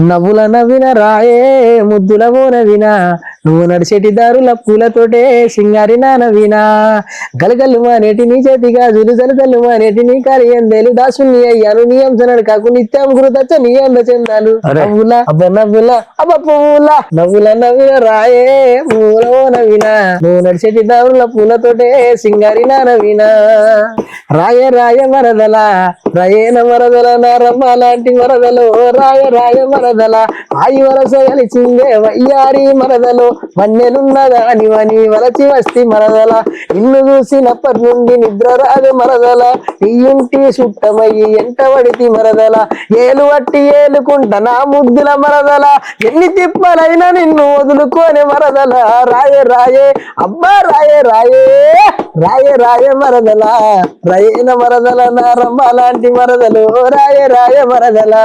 నవ్వుల నవ్విన రాయే ముద్దుల నవినా నువ్వు నడిచేటి దారుల పూలతోటే సింగారి నవీనా గలగల్లు మానేటి నీ చేతి గాజులు జలగల్లు మానేటి నీ కార్యందేలు దాసుని అయ్యాను నీ అంశనడు కాకు నిత్యం గురుతచ్చ నీ అంద చెందాలు నవ్వుల అబ్బ నవ్వుల అబ్బ పువ్వుల నవ్వుల నవ్విన రాయే పూల నవీనా నువ్వు నడిచేటి దారుల పూలతోటే సింగారి నవీనా రాయ రాయ మరదల రాయేన మరదల నారమ్మ లాంటి మరదలు రాయ రాయ మరదల ఆయి వరస కలిసిందే వయ్యారి మరదలు వన్నెలున్నదా అనివని వలచి వస్తి మరదల ఇల్లు చూసినప్పటి నుండి నిద్ర రాదు మరదల నీ ఇంటి సుట్టమయ్యి ఎంట పడితి మరదల ఏలు వట్టి ఏలుకుంట నా ముద్దుల మరదల ఎన్ని తిప్పలైనా నిన్ను వదులుకోని మరదల రాయే రాయే అబ్బా రాయే రాయే రాయే రాయే మరదల రాయేన మరదల నారమ్మ లాంటి మరదలు రాయే రాయే మరదల